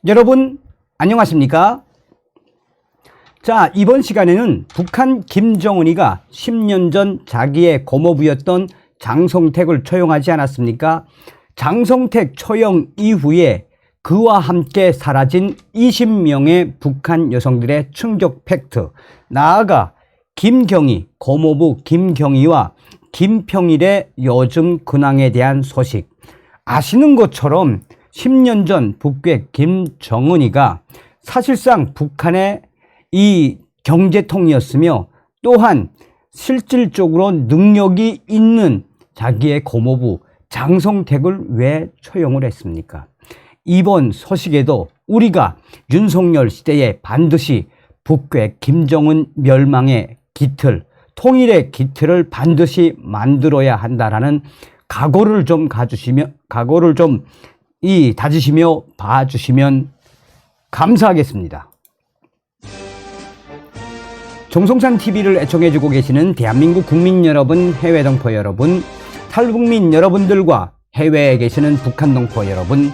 여러분 안녕하십니까? 자, 이번 시간에는 북한 김정은이가 10년 전 자기의 고모부였던 장성택을 처형하지 않았습니까? 장성택 처형 이후에 그와 함께 사라진 20명의 북한 여성들의 충격 팩트, 나아가 김경희, 고모부 김경희와 김평일의 요즘 근황에 대한 소식. 아시는 것처럼 10년 전 북괴 김정은이가 사실상 북한의 이 경제통이었으며 또한 실질적으로 능력이 있는 자기의 고모부 장성택을 왜 처형을 했습니까? 이번 소식에도 우리가 윤석열 시대에 반드시 북괴 김정은 멸망의 기틀, 통일의 기틀을 반드시 만들어야 한다라는 각오를 좀 다지시며 봐주시면 감사하겠습니다. 정성산 TV를 애청해주고 계시는 대한민국 국민 여러분, 해외 동포 여러분, 탈북민 여러분들과 해외에 계시는 북한 동포 여러분,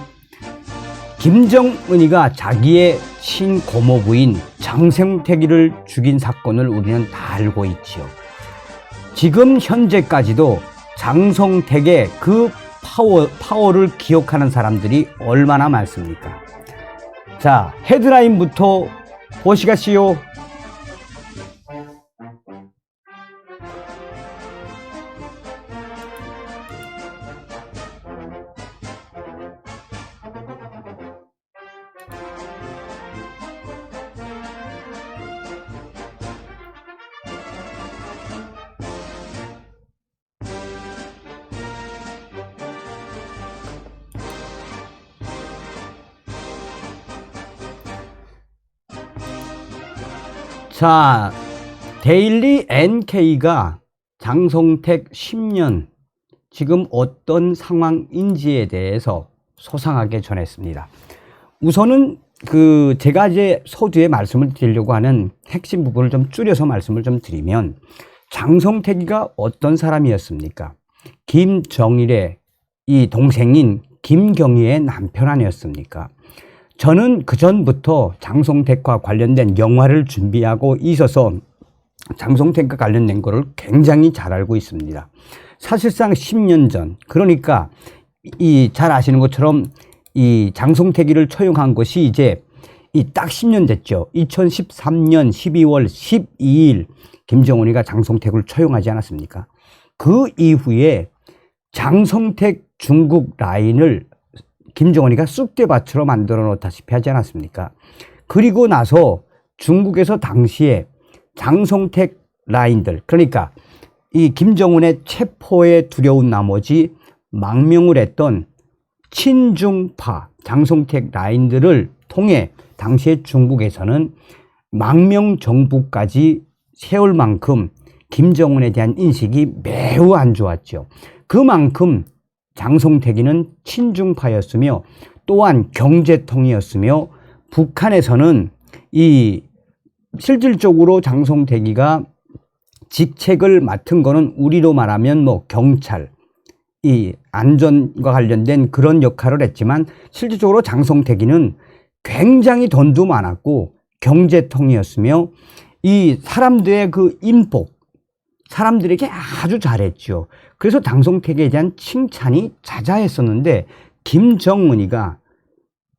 김정은이가 자기의 친고모부인 장성택이를 죽인 사건을 우리는 다 알고 있지요. 지금 현재까지도 장성택의 그 파워를 기억하는 사람들이 얼마나 많습니까? 자, 헤드라인부터 보시겠시요. 자, 데일리 NK가 장성택 10년 지금 어떤 상황인지에 대해서 소상하게 전했습니다. 우선은 제가 이제 서두에 말씀을 드리려고 하는 핵심 부분을 좀 줄여서 말씀을 좀 드리면, 장성택이가 어떤 사람이었습니까? 김정일의 이 동생인 김경희의 남편 아니었습니까? 저는 그전부터 장성택과 관련된 영화를 준비하고 있어서 장성택과 관련된 거를 굉장히 잘 알고 있습니다. 사실상 10년 전, 그러니까 잘 아시는 것처럼 이 장성택이를 처형한 것이 이제 딱 10년 됐죠. 2013년 12월 12일 김정은이가 장성택을 처형하지 않았습니까? 그 이후에 장성택 중국 라인을 김정은이가 쑥대밭으로 만들어 놓다시피 하지 않았습니까? 그리고 나서 중국에서 당시에 장성택 라인들, 그러니까 이 김정은의 체포에 두려운 나머지 망명을 했던 친중파 장성택 라인들을 통해 당시에 중국에서는 망명 정부까지 세울 만큼 김정은에 대한 인식이 매우 안 좋았죠. 그만큼 장성택이는 친중파였으며 또한 경제통이었으며, 북한에서는 이 실질적으로 장성택이가 직책을 맡은 거는 우리로 말하면 경찰, 이 안전과 관련된 그런 역할을 했지만, 실질적으로 장성택이는 굉장히 돈도 많았고 경제통이었으며 이 사람들의 그 인복, 사람들에게 아주 잘했죠. 그래서 장성택에 대한 칭찬이 자자했었는데, 김정은이가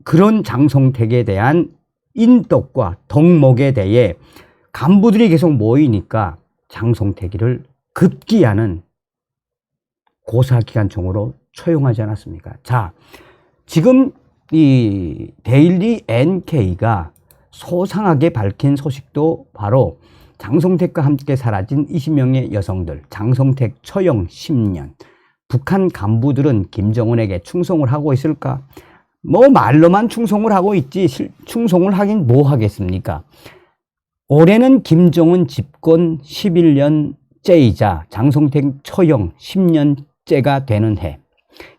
그런 장성택에 대한 인덕과 덕목에 대해 간부들이 계속 모이니까 장성택이를 급기야는 고사기관총으로 처형하지 않았습니까? 자, 지금 이 데일리 NK가 소상하게 밝힌 소식도 바로 장성택과 함께 사라진 20명의 여성들, 장성택 처형 10년. 북한 간부들은 김정은에게 충성을 하고 있을까? 말로만 충성을 하고 있지 충성을 하긴 뭐 하겠습니까? 올해는 김정은 집권 11년째이자 장성택 처형 10년째가 되는 해.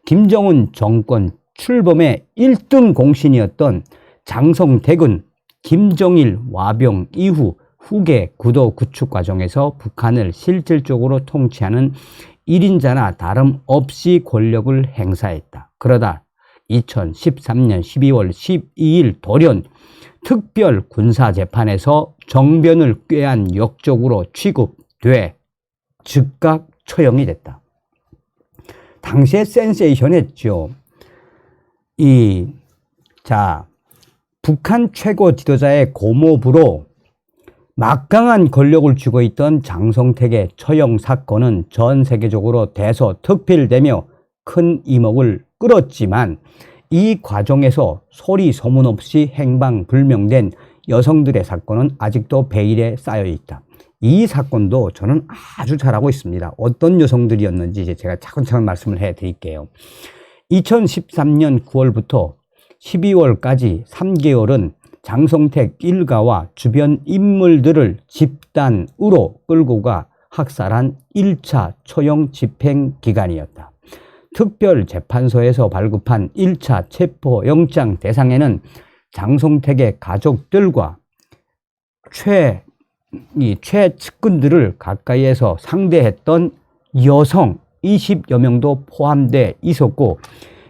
김정은 정권 출범의 1등 공신이었던 장성택은 김정일 와병 이후 후계 구도 구축 과정에서 북한을 실질적으로 통치하는 1인자나 다름없이 권력을 행사했다. 그러다 2013년 12월 12일 돌연 특별 군사재판에서 정변을 꾀한 역적으로 취급돼 즉각 처형이 됐다. 당시에 센세이션했죠. 북한 최고 지도자의 고모부로 막강한 권력을 쥐고 있던 장성택의 처형 사건은 전 세계적으로 대서특필되며 큰 이목을 끌었지만 이 과정에서 소리 소문 없이 행방불명된 여성들의 사건은 아직도 베일에 쌓여 있다. 이 사건도 저는 아주 잘 알고 있습니다. 어떤 여성들이었는지 이제 제가 차근차근 말씀을 해 드릴게요. 2013년 9월부터 12월까지 3개월은 장성택 일가와 주변 인물들을 집단으로 끌고 가 학살한 1차 처형 집행 기간이었다. 특별재판소에서 발급한 1차 체포영장 대상에는 장성택의 가족들과 최측근들을 가까이에서 상대했던 여성 20여 명도 포함되어 있었고,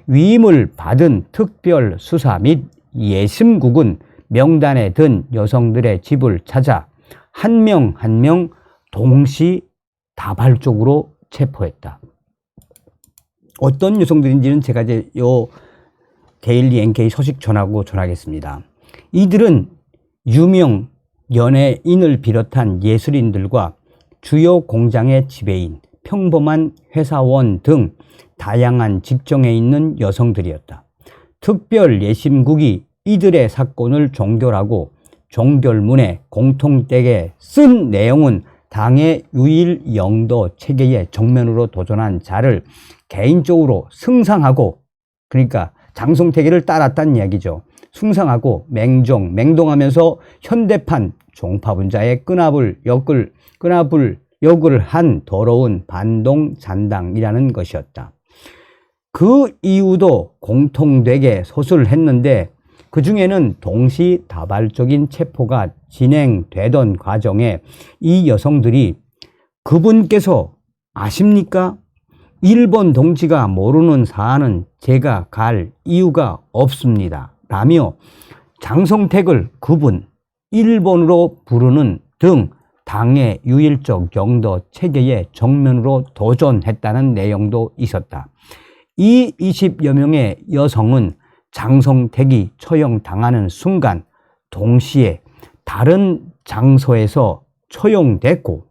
위임을 받은 특별수사 및 예심국은 명단에 든 여성들의 집을 찾아 한 명 한 명 동시다발적으로 체포했다. 어떤 여성들인지는 제가 이제 요 데일리 NK 소식 전하겠습니다. 이들은 유명 연예인을 비롯한 예술인들과 주요 공장의 지배인, 평범한 회사원 등 다양한 직종에 있는 여성들이었다. 특별 예심국이 이들의 사건을 종결하고 종결문에 공통되게 쓴 내용은 당의 유일 영도 체계에 정면으로 도전한 자를 개인적으로 승상하고, 그러니까 장성택이를 따랐다는 이야기죠. 숭상하고 맹동하면서 현대판 종파분자의 끈압을 역을 한 더러운 반동 잔당이라는 것이었다. 그 이유도 공통되게 서술했는데 그 중에는 동시다발적인 체포가 진행되던 과정에 이 여성들이 그분께서 아십니까? 일본 동지가 모르는 사안은 제가 갈 이유가 없습니다. 라며 장성택을 그분, 일본으로 부르는 등 당의 유일적 영도 체계에 정면으로 도전했다는 내용도 있었다. 이 20여 명의 여성은 장성택이 처형당하는 순간 동시에 다른 장소에서 처형됐고,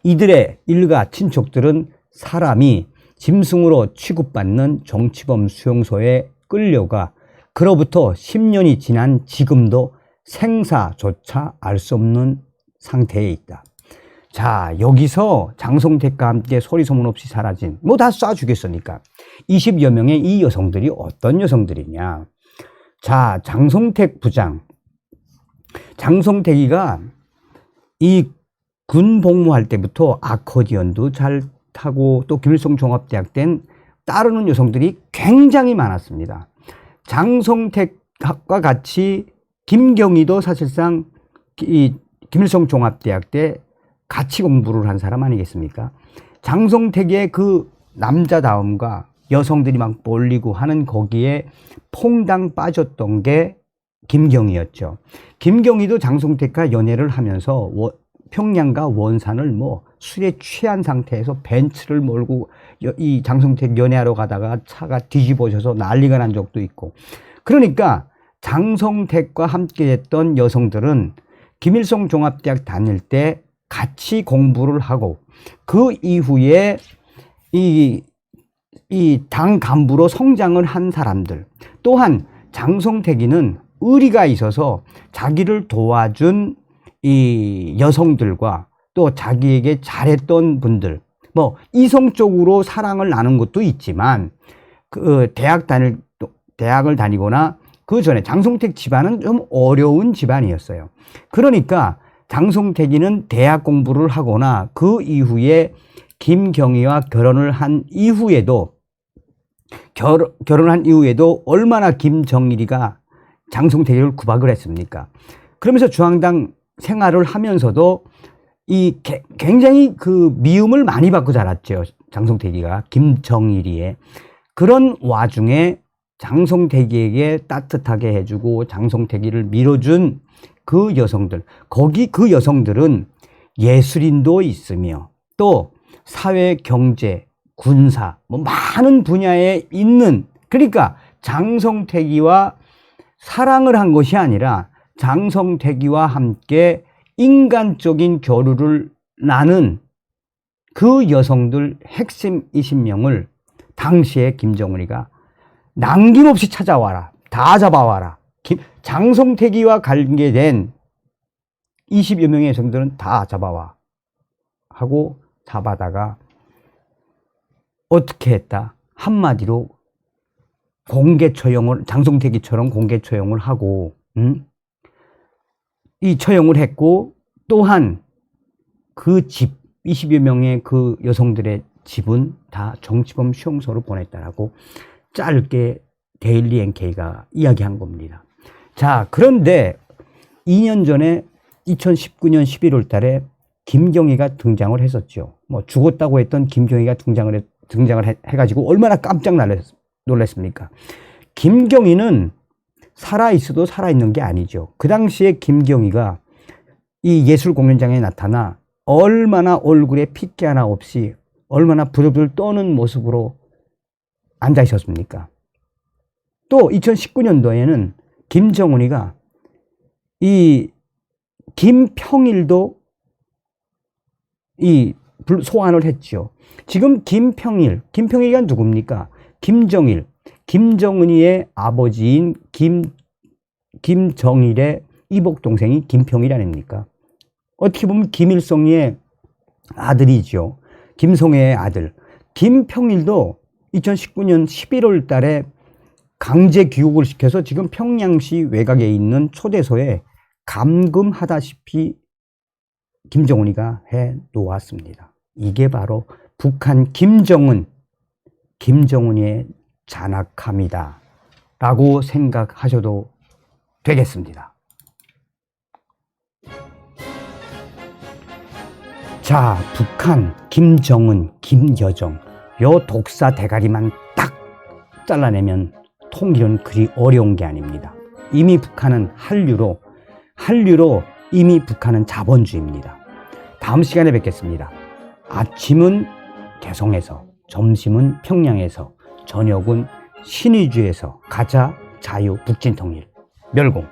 이들의 일가 친척들은 사람이 짐승으로 취급받는 정치범 수용소에 끌려가 그로부터 10년이 지난 지금도 생사조차 알 수 없는 상태에 있다. 자, 여기서 장성택과 함께 소리 소문 없이 사라진, 뭐 다 쏴 죽였으니까 20여 명의 이 여성들이 어떤 여성들이냐. 자, 장성택 부장, 장성택이가 이 군 복무할 때부터 아코디언도 잘 타고 또 김일성 종합대학 땐 따르는 여성들이 굉장히 많았습니다. 장성택과 같이 김경희도 사실상 이 김일성 종합대학 때 같이 공부를 한 사람 아니겠습니까? 장성택의 그 남자다움과 여성들이 막 몰리고 하는 거기에 퐁당 빠졌던 게 김경희였죠. 김경희도 장성택과 연애를 하면서 평양과 원산을 뭐 술에 취한 상태에서 벤츠를 몰고 이 장성택 연애하러 가다가 차가 뒤집어져서 난리가 난 적도 있고. 그러니까 장성택과 함께 했던 여성들은 김일성 종합대학 다닐 때 같이 공부를 하고 그 이후에 이 당 간부로 성장을 한 사람들, 또한 장성택이는 의리가 있어서 자기를 도와준 이 여성들과 또 자기에게 잘했던 분들, 뭐 이성적으로 사랑을 나눈 것도 있지만 그 대학을 다니거나 그 전에 장성택 집안은 좀 어려운 집안이었어요. 그러니까 장성택이는 대학 공부를 하거나 그 이후에 김경희와 결혼을 한 이후에도 얼마나 김정일이가 장성택을 구박을 했습니까? 그러면서 중앙당 생활을 하면서도 이 굉장히 그 미움을 많이 받고 자랐죠. 장성택이가 김정일이의. 그런 와중에 장성택이에게 따뜻하게 해주고 장성택이를 밀어준 그 여성들, 거기 그 여성들은 예술인도 있으며 또 사회, 경제, 군사 뭐 많은 분야에 있는, 그러니까 장성택이와 사랑을 한 것이 아니라 장성택이와 함께 인간적인 교류를 나눈 그 여성들 핵심 20명을 당시에 김정은이가 남김없이 찾아와라, 다 잡아와라. 장성택이와 관계된 20여 명의 여성들은 다 잡아와 하고 잡아다가 어떻게 했다? 한마디로 공개 처형을, 장성택이처럼 공개 처형을 하고, 이 처형을 했고, 또한 그 집, 20여 명의 그 여성들의 집은 다 정치범 수용소로 보냈다라고 짧게 데일리 NK가 이야기한 겁니다. 자, 그런데 2년 전에 2019년 11월 달에 김경희가 등장을 했었죠. 뭐 죽었다고 했던 김경희가 등장을 해가지고 얼마나 깜짝 놀랐습니까? 김경희는 살아있어도 살아있는 게 아니죠. 그 당시에 김경희가 이 예술 공연장에 나타나 얼마나 얼굴에 핏기 하나 없이 얼마나 부들부들 떠는 모습으로 앉아 있었습니까? 또 2019년도에는 김정은이가 이 김평일도 이 소환을 했죠. 지금 김평일이가 누굽니까? 김정일, 김정은이의 아버지인 김정일의 이복 동생이 김평일 아닙니까? 어떻게 보면 김일성의 아들이죠. 김성애의 아들. 김평일도 2019년 11월 달에 강제 귀국을 시켜서 지금 평양시 외곽에 있는 초대소에 감금하다시피 김정은이가 해 놓았습니다. 이게 바로 북한 김정은의 잔악함이다 라고 생각하셔도 되겠습니다. 자, 북한, 김정은, 김여정, 요 독사 대가리만 딱 잘라내면 통일은 그리 어려운 게 아닙니다. 이미 북한은 한류로 이미 북한은 자본주의입니다. 다음 시간에 뵙겠습니다. 아침은 개성에서, 점심은 평양에서, 저녁은 신의주에서 가자 자유 북진 통일 멸공.